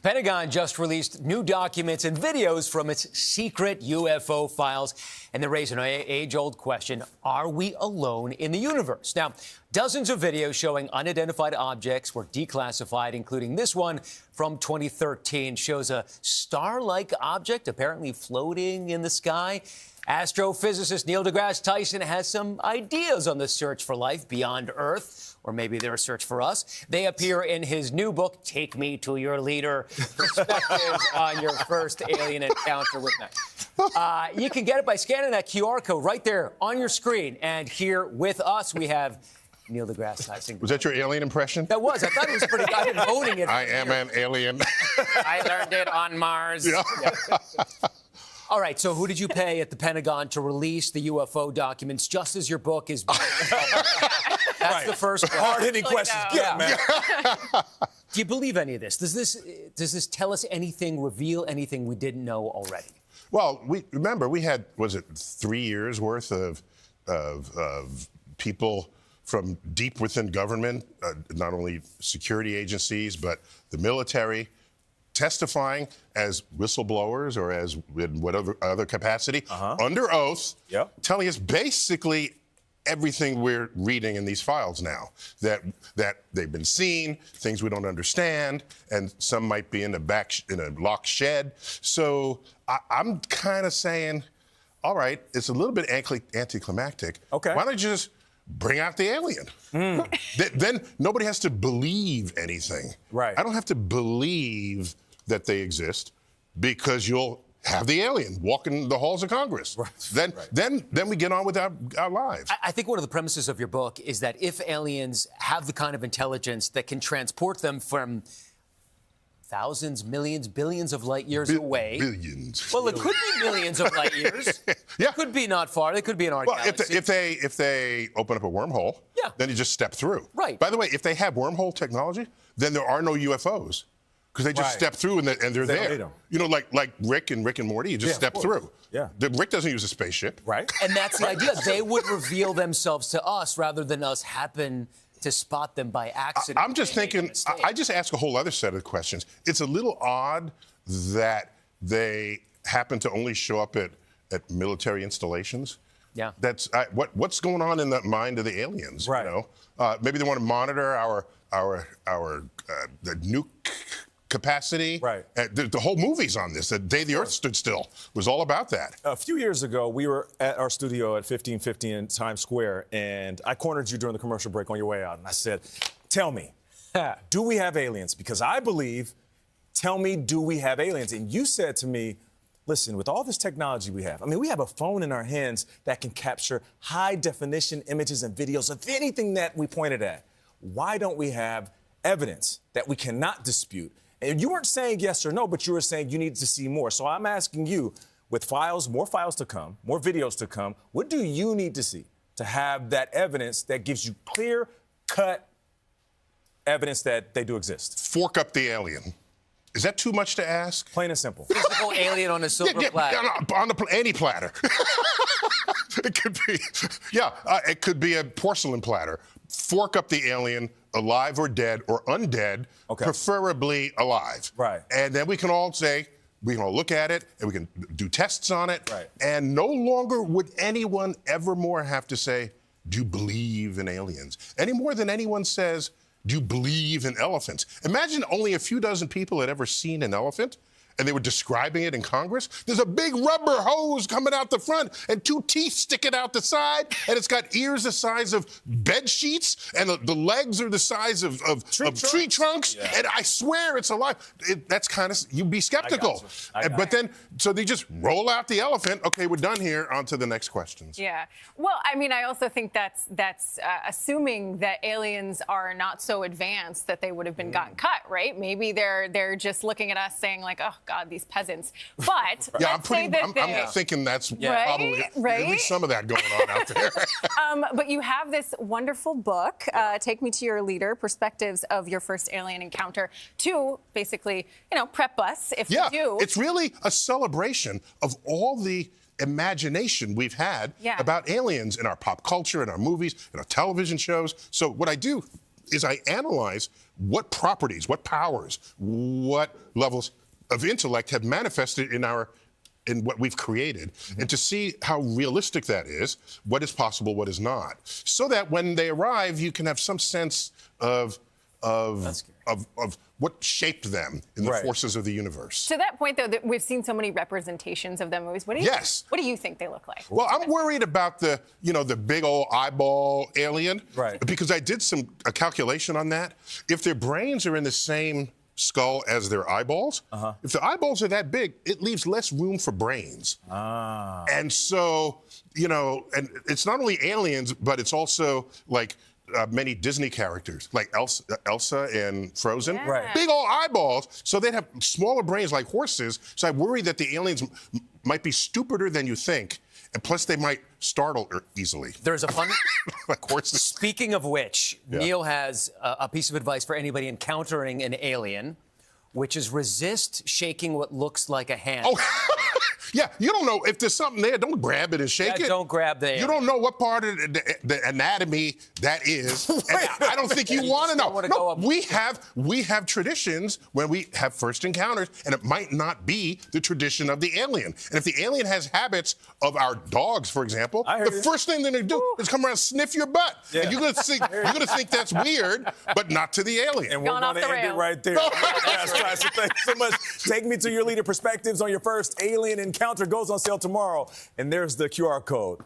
Pentagon just released new documents and videos from its secret UFO files, and they're raising an age-old question: are we alone in the universe? Now, dozens of videos showing unidentified objects were declassified, including this one from 2013, shows a star-like object apparently floating in the sky. Astrophysicist Neil deGrasse Tyson has some ideas on the search for life beyond Earth, or maybe their search for us. They appear in his new book, Take Me to Your Leader: Perspectives on Your First Alien Encounter with Me. You can get it by scanning that QR code right there on your screen. And here with us, we have Neil deGrasse Tyson. Was that your alien impression? That was. I thought it was pretty good. I've been honing it. I am an alien. I learned it on Mars. Yeah. All right, so who did you pay at the Pentagon to release the UFO documents just as your book is... That's the first one. Hard-hitting questions. Yeah, man. Do you believe any of this? Does this tell us anything, reveal anything we didn't know already? Well, remember, we had, was it 3 years worth of people from deep within government, not only security agencies, but the military, testifying as whistleblowers or as in whatever other capacity, under oath, telling us basically everything we're reading in these files now, that they've been seen, things we don't understand, and some might be in a locked shed. So I'm kind of saying, all right, it's a little bit anticlimactic. Okay. Why don't you just bring out the alien? Then nobody has to believe anything. Right. I don't have to believe that they exist, because you'll have the alien walking the halls of Congress. Right. Then we get on with our lives. I think one of the premises of your book is that if aliens have the kind of intelligence that can transport them from thousands, millions, billions of light years away. Billions. Well, it could be millions of light years. Yeah. It could be not far. They could be in our galaxy. If they open up a wormhole, then you just step through. Right. By the way, if they have wormhole technology, then there are no UFOs, because they just step through and they're there. You know, like Rick and Morty, you just step through. Yeah. Rick doesn't use a spaceship. Right. And that's the idea. They would reveal themselves to us rather than us happen to spot them by accident. I'm just thinking, I just ask a whole other set of questions. It's a little odd that they happen to only show up at military installations. Yeah. That's what's going on in the mind of the aliens. Right. You know, maybe they want to monitor the nuke capacity. Right. The whole movie's on this. The Day the Earth Stood Still was all about that. A few years ago, we were at our studio at 1550 in Times Square, and I cornered you during the commercial break on your way out, and I said, tell me, do we have aliens? Because I believe, tell me, do we have aliens? And you said to me, listen, with all this technology we have, I mean, we have a phone in our hands that can capture high-definition images and videos of anything that we pointed at. Why don't we have evidence that we cannot dispute? And you weren't saying yes or no, but you were saying you need to see more. So I'm asking you, with files, more files to come, more videos to come, what do you need to see to have that evidence that gives you clear-cut evidence that they do exist? Fork up the alien. Is that too much to ask? Plain and simple. Physical alien on a silver platter. On any platter. It could be, it could be a porcelain platter. Fork up the alien, alive or dead or undead, preferably alive. Right. And then we can all say, we can all look at it, and we can do tests on it. Right. And no longer would anyone ever more have to say, do you believe in aliens? Any more than anyone says, do you believe in elephants? Imagine only a few dozen people had ever seen an elephant, and they were describing it in Congress. There's a big rubber hose coming out the front and two teeth sticking out the side, and it's got ears the size of bed sheets, and the legs are the size of tree trunks. Yeah. And I swear it's alive. That's kind of, you'd be skeptical. But then, so they just roll out the elephant. Okay, we're done here. On to the next questions. Yeah. Well, I mean, I also think that's assuming that aliens are not so advanced that they would have been gotten cut, right? Maybe they're just looking at us saying like, oh God, these peasants. But yeah, I'm thinking that's probably at least some of that going on out there. But you have this wonderful book, Take Me to Your Leader: Perspectives of Your First Alien Encounter, to basically, prep us if we do. It's really a celebration of all the imagination we've had about aliens in our pop culture, in our movies, in our television shows. So what I do is I analyze what properties, what powers, what levels of intellect have manifested in what we've created, and to see how realistic that is, what is possible, what is not, so that when they arrive, you can have some sense of what shaped them in the forces of the universe. To that point, though, that we've seen so many representations of them movies. What do you think they look like? Well, I'm worried about the big old eyeball alien, because I did a calculation on that. If their brains are in the same skull as their eyeballs, if the eyeballs are that big, it leaves less room for brains. And so, and it's not only aliens, but it's also like many Disney characters, like Elsa and Frozen. Big old eyeballs, so they'd have smaller brains like horses. So I worry that the aliens might be stupider than you think, and plus they might startle easily. There's a fun... like horses. Speaking of which, Neil has a piece of advice for anybody encountering an alien, which is resist shaking what looks like a hand. Oh. Yeah, you don't know if there's something there. Don't grab it and shake it. Don't grab the. You don't know what part of the anatomy that is. And I don't think you want to know. No, we have traditions when we have first encounters, and it might not be the tradition of the alien. And if the alien has habits of our dogs, for example, the first thing they're going to do is come around and sniff your butt. Yeah. And you're going to think that's weird, but not to the alien. And we're going to end it right there. Yes, Tyson, thanks so much. Take me to your leader perspectives on your first alien encounter. Goes on sale tomorrow, and there's the QR code.